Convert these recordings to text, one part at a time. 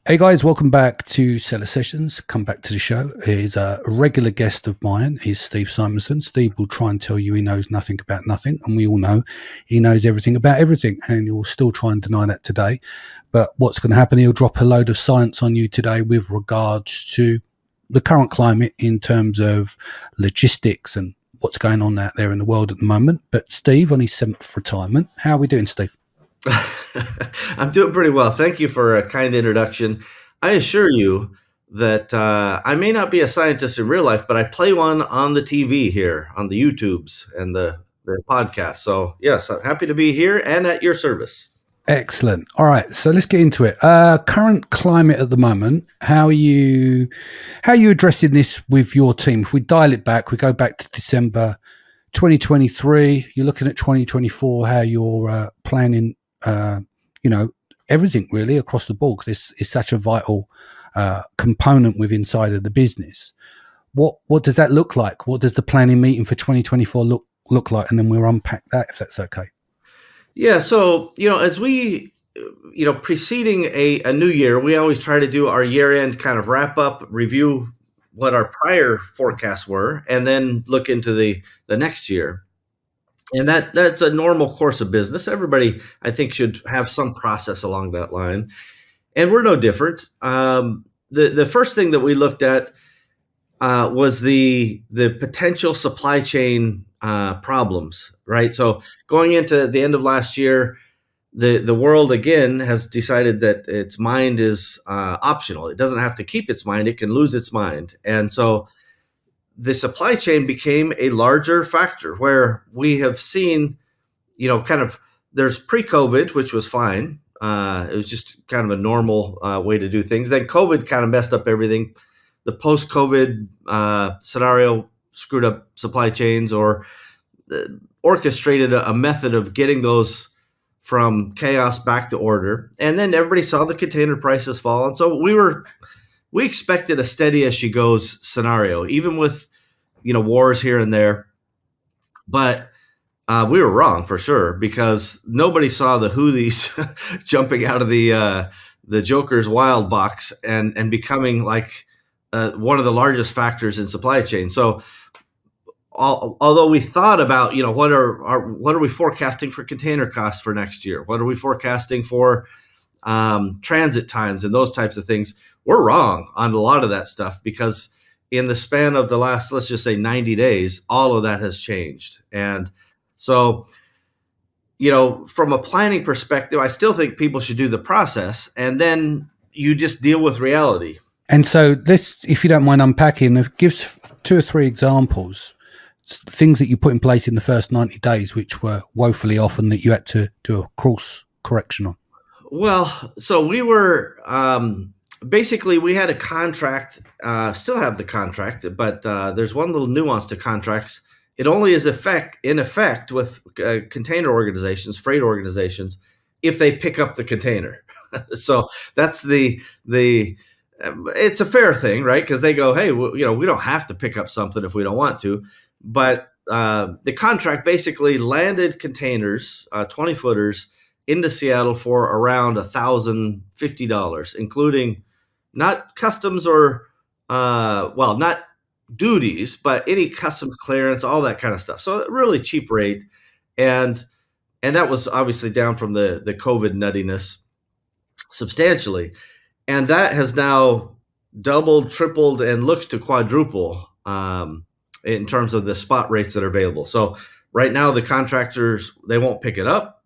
Hey guys, welcome back to Seller Sessions. Come back to the show. He's a regular guest of mine. He's Steve Simonson. Steve will try and tell you he knows nothing about nothing, and we all know he knows everything about everything, and he will still try and deny that today. But what's going to happen, he'll drop a load of science on you today with regards to the current climate in terms of logistics and what's going on out there in the world at the moment. But Steve, on his 7th retirement, how are we doing, Steve? I'm doing pretty well. Thank you for a kind introduction. I assure you that I may not be a scientist in real life, but I play one on the TV here, on the YouTubes and the podcast. So yes, I'm happy to be here and at your service. Excellent. All right, so let's get into it. Current climate at the moment. How are you addressing this with your team? If we dial it back, we go back to December 2023. You're looking at 2024. How you're planning? Everything really across the board, because it's such a vital component within inside of the business. What does that look like? What does the planning meeting for 2024 look like? And then we'll unpack that, if that's okay. Yeah. So, as we, preceding a new year, we always try to do our year end kind of wrap up, review what our prior forecasts were, and then look into the next year. And that's a normal course of business. Everybody, I think, should have some process along that line. And we're no different. The first thing that we looked at was the potential supply chain problems, right? So going into the end of last year, the world again has decided that its mind is optional. It doesn't have to keep its mind. It can lose its mind. And so the supply chain became a larger factor, where we have seen, there's pre-COVID, which was fine. It was just kind of a normal way to do things. Then COVID kind of messed up everything. The post-COVID scenario screwed up supply chains, or orchestrated a method of getting those from chaos back to order. And then everybody saw the container prices fall. And so we expected a steady as she goes scenario, even with, wars here and there. But we were wrong for sure, because nobody saw the Houthis jumping out of the Joker's wild box and becoming like one of the largest factors in supply chain. So although we thought about, what are we forecasting for container costs for next year? What are we forecasting for transit times and those types of things? We're wrong on a lot of that stuff, because in the span of the last, let's just say 90 days, all of that has changed. And so, from a planning perspective, I still think people should do the process, and then you just deal with reality. And so this, if you don't mind unpacking, gives 2 or 3 examples, things that you put in place in the first 90 days, which were woefully off and that you had to do a course correction on. Well, so we were, basically we had a contract, still have the contract, but there's one little nuance to contracts. It only is in effect with container organizations, freight organizations, if they pick up the container. So that's it's a fair thing, right? Because they go, hey, we don't have to pick up something if we don't want to. But the contract basically landed containers, 20 footers, into Seattle for around $1,050, including not customs or, not duties, but any customs clearance, all that kind of stuff. So really cheap rate. And that was obviously down from the COVID nuttiness substantially. And that has now doubled, tripled, and looks to quadruple in terms of the spot rates that are available. So right now, the contractors, they won't pick it up.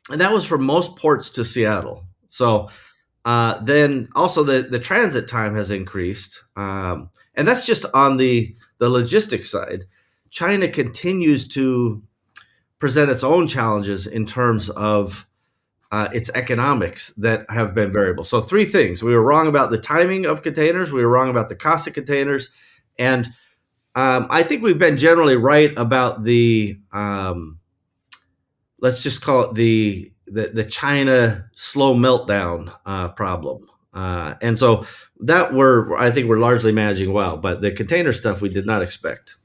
And that was for most ports to Seattle. So then also the transit time has increased. And that's just on the logistics side. China continues to present its own challenges in terms of its economics that have been variable. So 3 things. We were wrong about the timing of containers. We were wrong about the cost of containers. And I think we've been generally right about the, let's just call it the China slow meltdown problem. And so that I think we're largely managing well. But the container stuff we did not expect.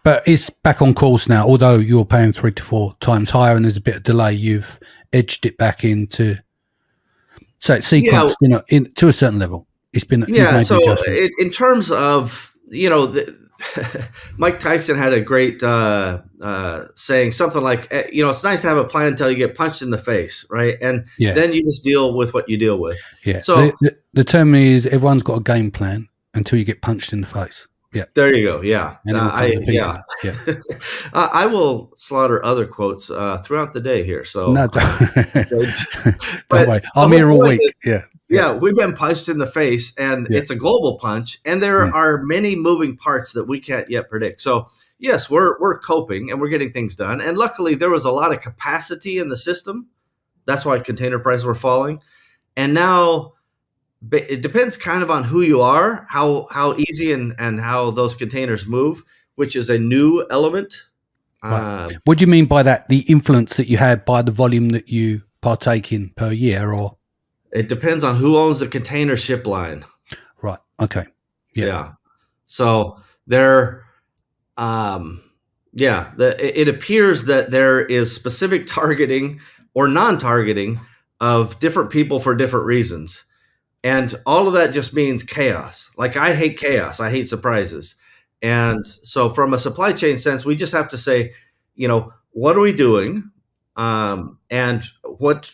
But it's back on course now. Although you're paying 3 to 4 times higher and there's a bit of delay, you've edged it back into So it's Yeah, sequenced, to a certain level. You've yeah. made the So adjustment. in terms of, Mike Tyson had a great saying, something like, it's nice to have a plan until you get punched in the face, right? And Yeah, then you just deal with what you deal with. yeah. So The term is everyone's got a game plan until you get punched in the face. Yeah, there you go. Yeah, and it will come to yeah. pieces. Yeah. I will slaughter other quotes throughout the day here. So, No, don't, don't but worry. the I'm whole here all point week. is, Yeah, yeah, yeah, we've been punched in the face, and yeah, it's a global punch, and there yeah. are many moving parts that we can't yet predict. So, yes, we're coping and we're getting things done, and luckily there was a lot of capacity in the system. That's why container prices were falling, and now it depends kind of on who you are, how easy and how those containers move, which is a new element. Right. Uh, What do you mean by that? The influence that you had by the volume that you partake in per year, or it depends on who owns the container ship line. right? Okay. Yeah. Yeah. So there, um, yeah, it appears that there is specific targeting or non-targeting of different people for different reasons. And all of that just means chaos. Like, I hate chaos. I hate surprises. And so from a supply chain sense, we just have to say, what are we doing? And what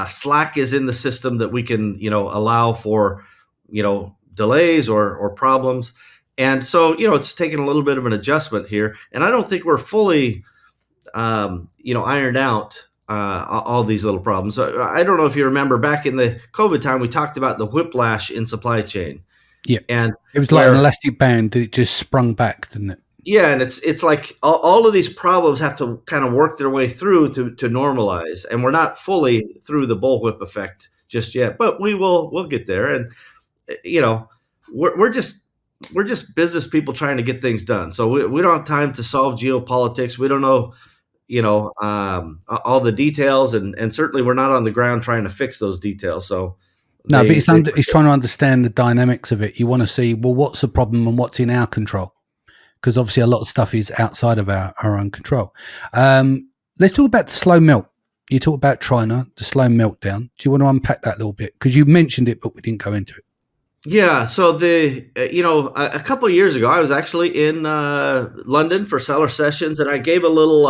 slack is in the system that we can, allow for, delays or problems. And so, it's taken a little bit of an adjustment here. And I don't think we're fully, ironed out all these little problems. So I don't know if you remember back in the COVID time, we talked about the whiplash in supply chain. Yeah. And It was like an elastic band that it just sprung back, didn't it? yeah, and it's like all of these problems have to kind of work their way through to normalize, and we're not fully through the bullwhip effect just yet, but we'll get there. And we're just business people trying to get things done. So we don't have time to solve geopolitics. We don't know, all the details, and certainly we're not on the ground trying to fix those details. So No, but it's trying to understand the dynamics of it. You want to see, well, what's the problem and what's in our control? Because obviously a lot of stuff is outside of our own control. Let's talk about the slow melt. You talked about China, the slow meltdown. Do you want to unpack that a little bit? Because you mentioned it, but we didn't go into it. Yeah, so a couple of years ago, I was actually in London for seller sessions, and I gave a little,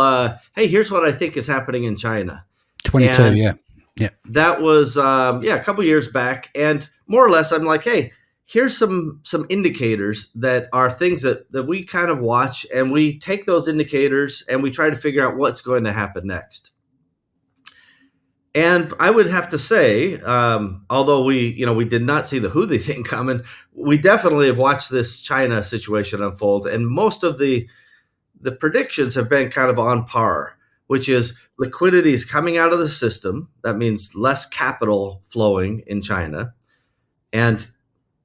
hey, here's what I think is happening in China. 22, And yeah. Yeah. that was, a couple of years back. And more or less, I'm like, hey, here's some indicators that are things that we kind of watch, and we take those indicators and we try to figure out what's going to happen next. And I would have to say, although we did not see the Houthi thing coming, we definitely have watched this China situation unfold. And most of the predictions have been kind of on par, which is liquidity is coming out of the system. That means less capital flowing in China. And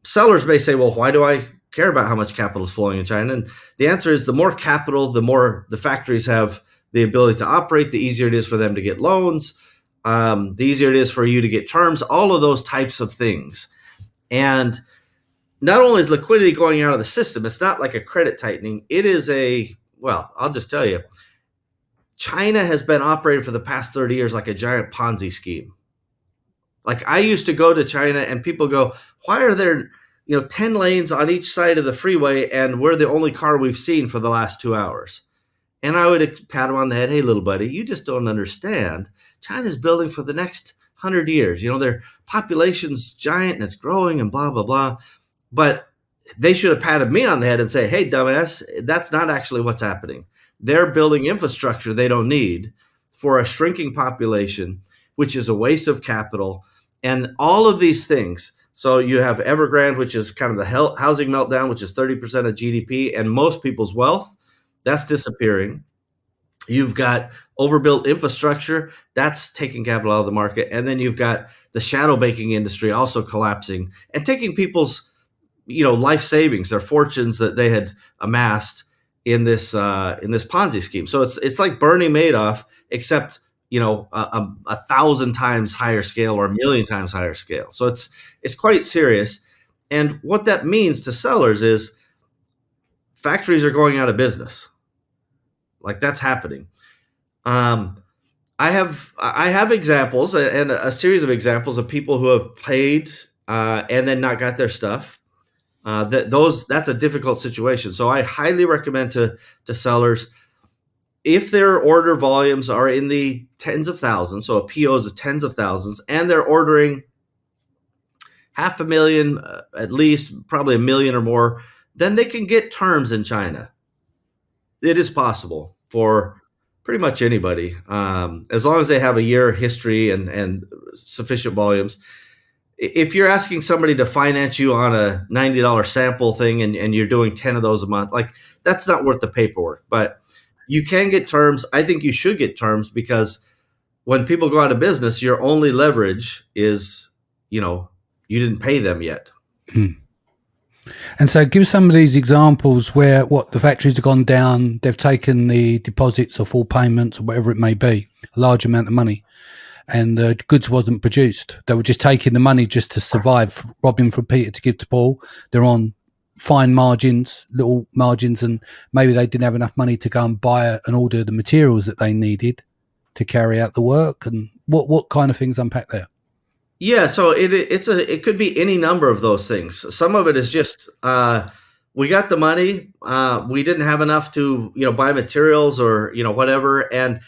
sellers may say, well, why do I care about how much capital is flowing in China? And the answer is, the more capital, the more the factories have the ability to operate, the easier it is for them to get loans. The easier it is for you to get terms, all of those types of things. And not only is liquidity going out of the system, it's not like a credit tightening. It is I'll just tell you, China has been operating for the past 30 years like a giant Ponzi scheme. Like, I used to go to China and people go, why are there 10 lanes on each side of the freeway and we're the only car we've seen for the last 2 hours? And I would pat him on the head. Hey, little buddy, you just don't understand. China's building for the next 100 years. Their population's giant and it's growing and blah, blah, blah. But they should have patted me on the head and say, hey, dumbass, that's not actually what's happening. They're building infrastructure they don't need for a shrinking population, which is a waste of capital. And all of these things. So you have Evergrande, which is kind of the housing meltdown, which is 30% of GDP and most people's wealth. That's disappearing. You've got overbuilt infrastructure that's taking capital out of the market. And then you've got the shadow banking industry also collapsing and taking people's, life savings, their fortunes that they had amassed in this Ponzi scheme. So it's like Bernie Madoff, except, a 1,000 times higher scale or 1,000,000 times higher scale. So it's quite serious. And what that means to sellers is factories are going out of business. Like, that's happening. I I have examples and a series of examples of people who have paid and then not got their stuff. That's a difficult situation. So I highly recommend to sellers, if their order volumes are in the tens of thousands, so a PO is tens of thousands, and they're ordering 500,000 at least, probably 1 million or more, then they can get terms in China. It is possible for pretty much anybody, as long as they have a year history and sufficient volumes. If you're asking somebody to finance you on a $90 sample thing and you're doing 10 of those a month, like, that's not worth the paperwork. But you can get terms. I think you should get terms, because when people go out of business, your only leverage is, you didn't pay them yet. And so give some of these examples where the factories have gone down, they've taken the deposits or full payments or whatever it may be, a large amount of money, and the goods wasn't produced. They were just taking the money just to survive, robbing from Peter to give to Paul. They're on fine margins, little margins, and maybe they didn't have enough money to go and buy and order the materials that they needed to carry out the work. And what kind of things unpack there? Yeah, so it could be any number of those things. Some of it is just we got the money, we didn't have enough to buy materials or whatever, and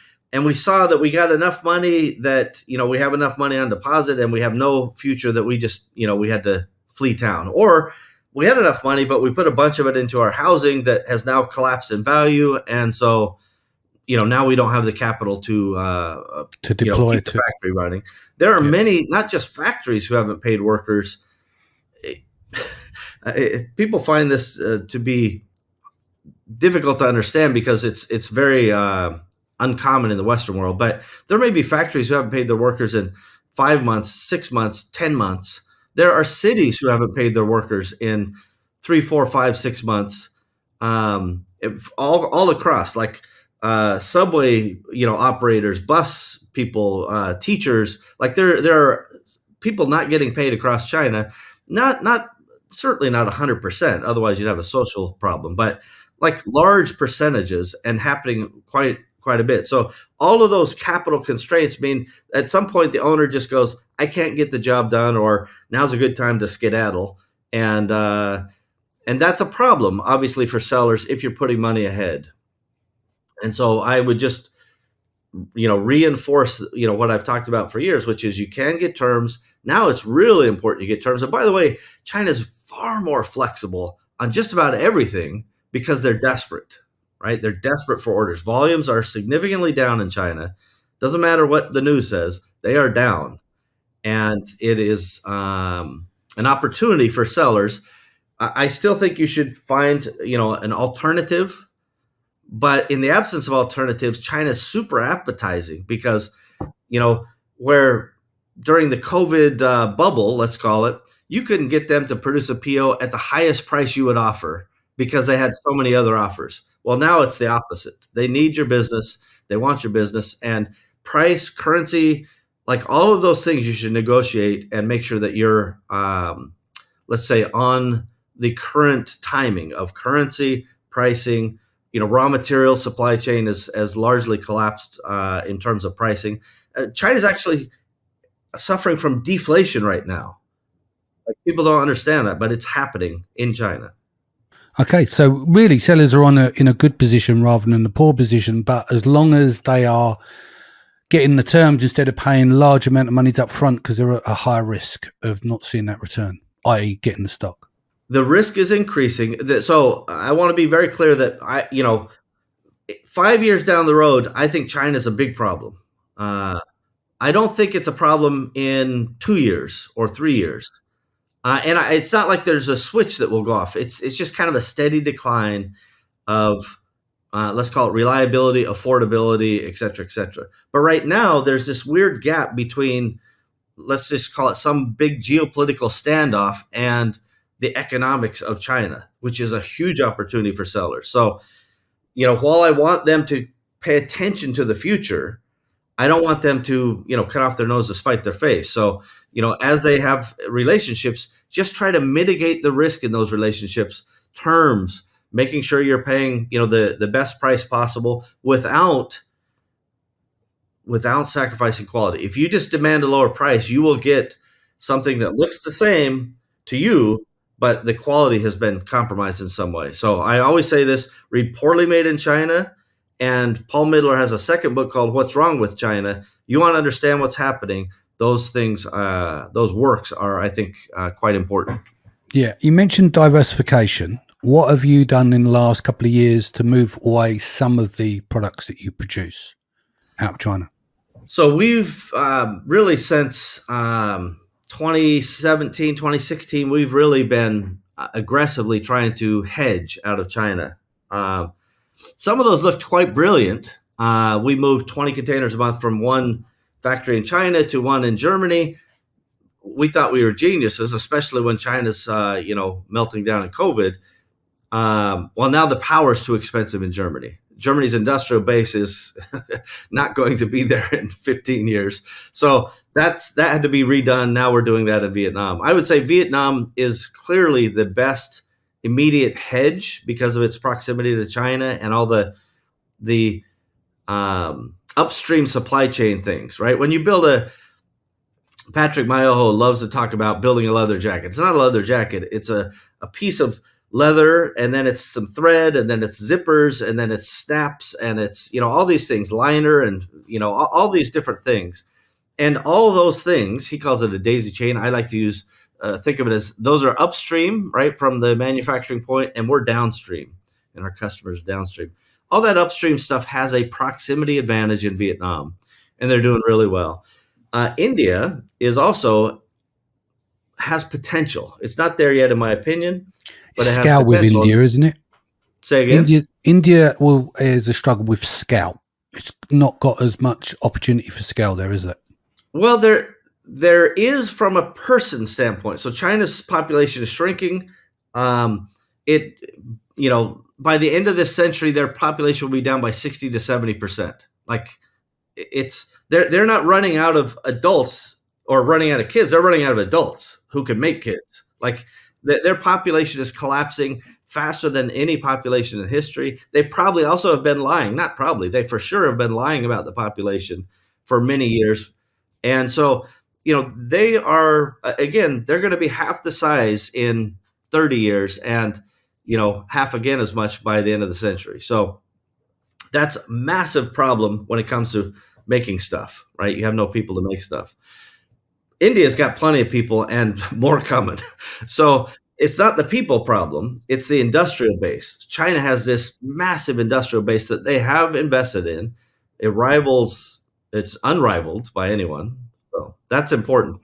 we saw that we got enough money that we have enough money on deposit, and we have no future, that we just we had to flee town. Or we had enough money, but we put a bunch of it into our housing that has now collapsed in value, and so now we don't have the capital to deploy keep the factory running. There are many, not just factories, who haven't paid workers. People find this to be difficult to understand, because it's very uncommon in the Western world. But there may be factories who haven't paid their workers in 5 months, 6 months, 10 months. There are cities who haven't paid their workers in 3, 4, 5, 6 months, all across, like subway, operators, bus people, teachers. Like there are people not getting paid across China. Not certainly not 100%. Otherwise, you'd have a social problem. But like large percentages, and happening quite a bit. So all of those capital constraints mean at some point the owner just goes, I can't get the job done, or now's a good time to skedaddle. And that's a problem, obviously, for sellers if you're putting money ahead. And so I would just, reinforce, what I've talked about for years, which is you can get terms. Now it's really important to get terms. And by the way, China's far more flexible on just about everything, because they're desperate, right? They're desperate for orders. Volumes are significantly down in China. Doesn't matter what the news says, they are down. And it is an opportunity for sellers. I still think you should find, an alternative. But in the absence of alternatives, China's super appetizing, because, where during the COVID bubble, let's call it, you couldn't get them to produce a PO at the highest price you would offer, because they had so many other offers. Well, now it's the opposite. They need your business. They want your business. And price, currency, like all of those things, you should negotiate and make sure that you're, let's say, on the current timing of currency, pricing. Raw material supply chain has largely collapsed in terms of pricing. China's actually suffering from deflation right now. Like, people don't understand that, but it's happening in China. Okay, so really sellers are in a good position rather than a poor position, but as long as they are getting the terms instead of paying large amount of money up front, because they're at a higher risk of not seeing that return, i.e. getting the stock. The risk is increasing. So I want to be very clear that 5 years down the road, I think China's a big problem. I don't think it's a problem in 2 years or 3 years. And it's not like there's a switch that will go off. It's just kind of a steady decline of, let's call it reliability, affordability, et cetera, et cetera. But right now, there's this weird gap between, let's just call it some big geopolitical standoff, and the economics of China, which is a huge opportunity for sellers. So, while I want them to pay attention to the future, I don't want them to, cut off their nose to spite their face. So, as they have relationships, just try to mitigate the risk in those relationships, terms, making sure you're paying, the best price possible without without sacrificing quality. If you just demand a lower price, you will get something that looks the same to you, but the quality has been compromised in some way. So I always say this: read Poorly Made in China. And Paul Midler has a second book called What's Wrong with China. You want to understand what's happening. Those things, those works are, I think, quite important. Yeah. You mentioned diversification. What have you done in the last couple of years to move away some of the products that you produce out of China? So we've really since 2017, 2016, we've really been aggressively trying to hedge out of China. Some of those looked quite brilliant. We moved 20 containers a month from one factory in China to one in Germany. We thought we were geniuses, especially when China's melting down in COVID. Well, now the power is too expensive in Germany. Germany's industrial base is not going to be there in 15 years. So that had to be redone. Now we're doing that in Vietnam. I would say Vietnam is clearly the best immediate hedge because of its proximity to China and all the upstream supply chain things, right? When you build Patrick Myoho loves to talk about building a leather jacket. It's not a leather jacket. It's a piece of leather, and then it's some thread, and then it's zippers, and then it's snaps, and it's, all these things, liner, and, all these different things. And all those things, he calls it a daisy chain. I like to think of it as those are upstream, right, from the manufacturing point, and we're downstream, and our customers are downstream. All that upstream stuff has a proximity advantage in Vietnam, and they're doing really well. India is also has potential. It's not there yet, in my opinion, but it has Scale with potential. India, isn't it? Say again? India is a struggle with scale. It's not got as much opportunity for scale there, is it? Well, there is from a person standpoint. So China's population is shrinking. By the end of this century, their population will be down by 60 to 70%. Like they're not running out of adults or running out of kids. They're running out of adults who can make kids. Like their population is collapsing faster than any population in history. They probably also have been lying. Not probably. They for sure have been lying about the population for many years. And so, they are, again, they're going to be half the size in 30 years and, half again as much by the end of the century. So that's a massive problem when it comes to making stuff, right? You have no people to make stuff. India's got plenty of people and more coming. So it's not the people problem. It's the industrial base. China has this massive industrial base that they have invested in. It's unrivaled by anyone. So that's important.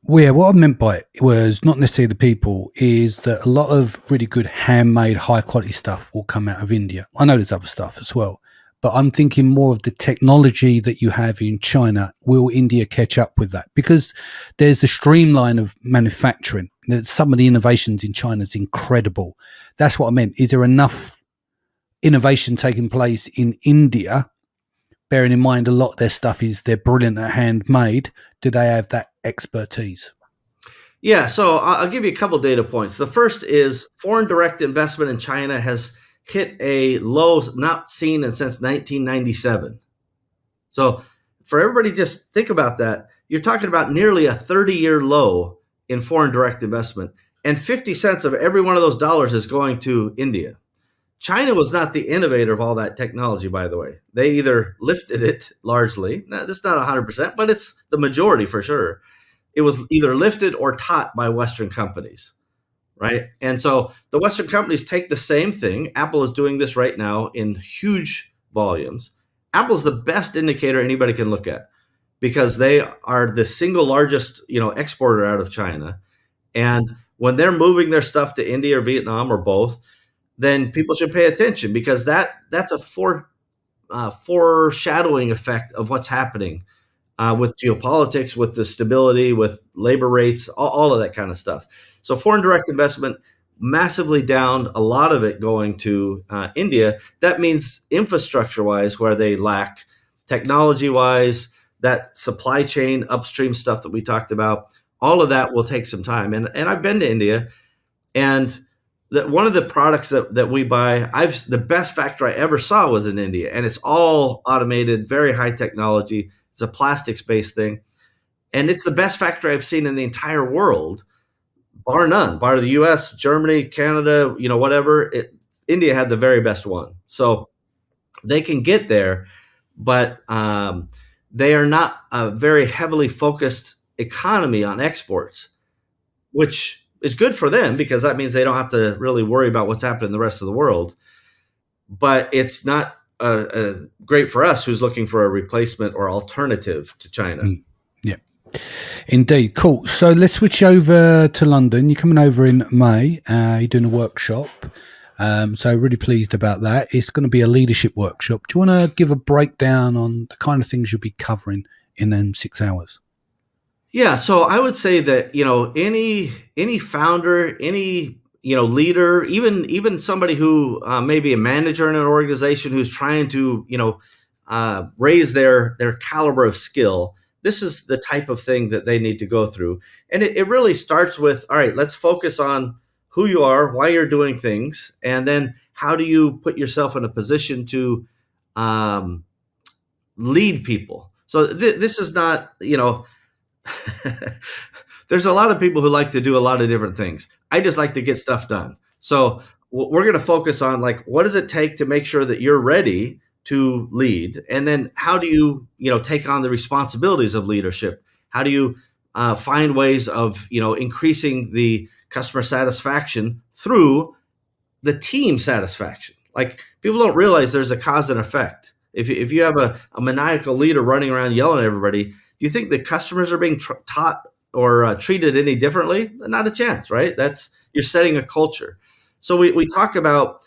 Well, yeah, what I meant by it was not necessarily the people, is that a lot of really good handmade, high quality stuff will come out of India. I know there's other stuff as well, but I'm thinking more of the technology that you have in China. Will India catch up with that? Because there's the streamline of manufacturing. Some of the innovations in China is incredible. That's what I meant. Is there enough innovation taking place in India? Bearing in mind a lot of their stuff they're brilliant at handmade. Do they have that expertise? Yeah, so I'll give you a couple data points. The first is foreign direct investment in China has hit a low not seen since 1997. So for everybody, just think about that. You're talking about nearly a 30-year low in foreign direct investment, and 50 cents of every one of those dollars is going to India. China was not the innovator of all that technology, by the way. They either lifted it largely. Now, that's not 100%, but it's the majority for sure. It was either lifted or taught by Western companies, right? And so the Western companies take the same thing. Apple is doing this right now in huge volumes. Apple's the best indicator anybody can look at because they are the single largest, exporter out of China. And when they're moving their stuff to India or Vietnam or both, then people should pay attention because that's a foreshadowing effect of what's happening with geopolitics, with the stability, with labor rates, all of that kind of stuff. So foreign direct investment massively down, a lot of it going to India. That means infrastructure-wise, where they lack, technology-wise, that supply chain upstream stuff that we talked about, all of that will take some time. And I've been to India, and one of the products that we buy, the best factory I ever saw was in India, and it's all automated, very high technology. It's a plastics based thing, and it's the best factory I've seen in the entire world, bar none. Bar the U.S., Germany, Canada, whatever. India had the very best one, so they can get there, but they are not a very heavily focused economy on exports, which is good for them because that means they don't have to really worry about what's happening in the rest of the world. But it's not great for us who's looking for a replacement or alternative to China. Yeah, indeed. Cool. So let's switch over to London. You're coming over in May. You're doing a workshop. So really pleased about that. It's going to be a leadership workshop. Do you want to give a breakdown on the kind of things you'll be covering in them 6 hours? Yeah, so I would say that any founder, any leader, even somebody who may be a manager in an organization who's trying to raise their caliber of skill, this is the type of thing that they need to go through. And it really starts with, all right, let's focus on who you are, why you're doing things, and then how do you put yourself in a position to lead people. So this is not, there's a lot of people who like to do a lot of different things. I just like to get stuff done. So we're going to focus on what does it take to make sure that you're ready to lead, and then how do you take on the responsibilities of leadership? How do you find ways of increasing the customer satisfaction through the team satisfaction? Like, people don't realize there's a cause and effect. If you have a maniacal leader running around yelling at everybody, do you think the customers are being taught or treated any differently? Not a chance, right? You're setting a culture. So we talk about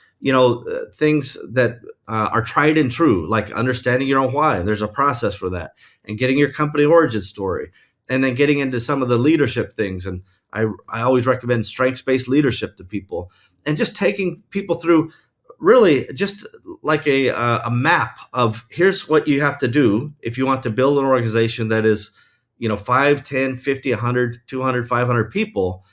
things that are tried and true, like understanding your own why, and there's a process for that, and getting your company origin story, and then getting into some of the leadership things. And I always recommend strengths-based leadership to people, and just taking people through really just like a map of here's what you have to do if you want to build an organization that is 5, 10, 50, 100, 200, 500 people.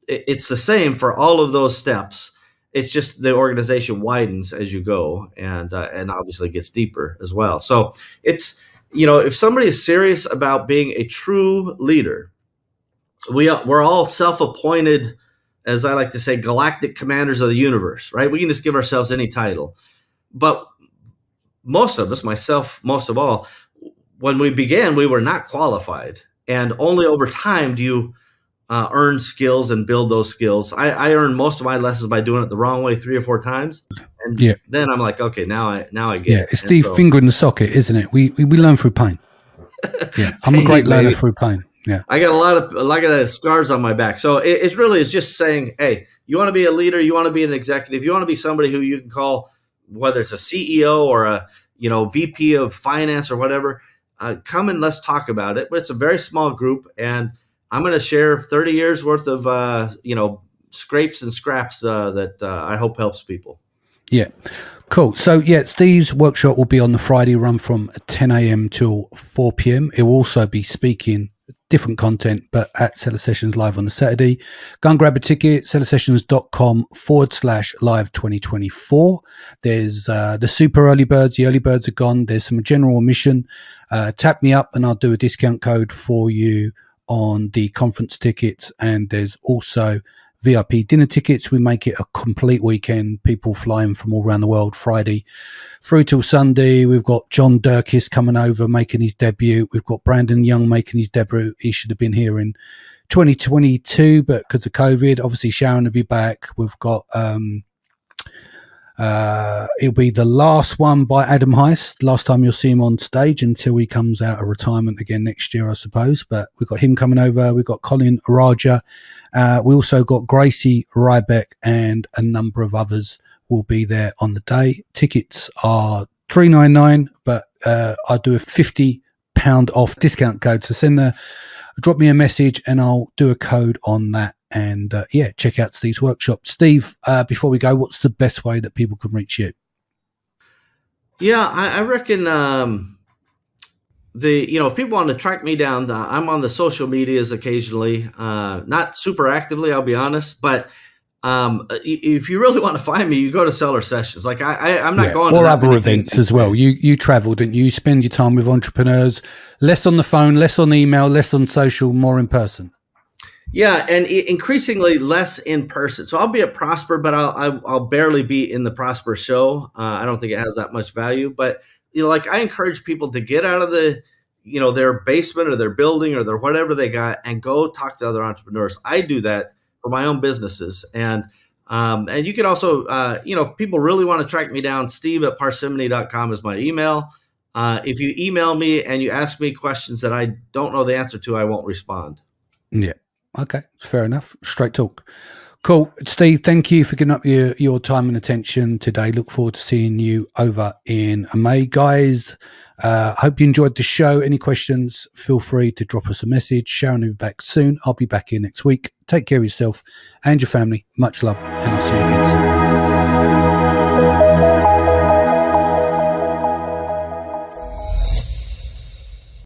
It's the same for all of those steps. It's just the organization widens as you go, and obviously gets deeper as well. So it's, if somebody is serious about being a true leader, we're all self-appointed, as I like to say, galactic commanders of the universe, right? We can just give ourselves any title. But most of us, myself most of all, when we began, we were not qualified. And only over time do you earn skills and build those skills. I earned most of my lessons by doing it the wrong way 3 or 4 times. And then I'm like, okay, now I get it. Yeah, it's the finger in the socket, isn't it? We learn through pain. Yeah, I'm a great learner through pain. Yeah, I got a lot of scars on my back. So it really is just saying, hey, you want to be a leader, you want to be an executive, you want to be somebody who you can call, whether it's a CEO or a VP of finance or whatever. Come and let's talk about it. But it's a very small group, and I'm going to share 30 years worth of scrapes and scraps that I hope helps people. Yeah. Cool. So, Steve's workshop will be on the Friday, run from 10 a.m. till 4 p.m. It will also be speaking different content, but at Seller Sessions Live on the Saturday. Go and grab a ticket, sellersessions.com/live 2024. There's the super early birds. The early birds are gone. There's some general admission. Tap me up and I'll do a discount code for you on the conference tickets. And there's also VIP dinner tickets. We make it a complete weekend. People flying from all around the world Friday through till Sunday. We've got John Durkis coming over, making his debut. We've got Brandon Young making his debut. He should have been here in 2022, but because of COVID, obviously Sharon will be back. We've got it'll be the last one by Adam Heist. Last time you'll see him on stage until he comes out of retirement again next year, I suppose. But we've got him coming over. We've got Colin Raja. We also got Gracie Rybeck, and a number of others will be there on the day. Tickets are $3.99, but I'll do a £50 off discount code. So drop me a message and I'll do a code on that. And check out Steve's workshop. Steve, before we go, what's the best way that people can reach you? Yeah, I reckon if people want to track me down, I'm on the social medias occasionally, not super actively, I'll be honest, but if you really want to find me, you go to seller sessions. Like I'm not going to or that other many events fancy as well. things. You travel, didn't you? You spend your time with entrepreneurs, less on the phone, less on email, less on social, more in person. Yeah, and increasingly less in person. So I'll be at Prosper, but I'll barely be in the Prosper show. I don't think it has that much value. But like I encourage people to get out of their basement or their building or their whatever they got and go talk to other entrepreneurs. I do that for my own businesses, and you can also if people really want to track me down, steve@parsimony.com is my email. If you email me and you ask me questions that I don't know the answer to, I won't respond. Yeah. Okay. Fair enough. Straight talk. Cool. Steve, thank you for giving up your time and attention today. Look forward to seeing you over in May. Guys, hope you enjoyed the show. Any questions, feel free to drop us a message. Sharon will be back soon. I'll be back here next week. Take care of yourself and your family. Much love, and I'll see you again soon.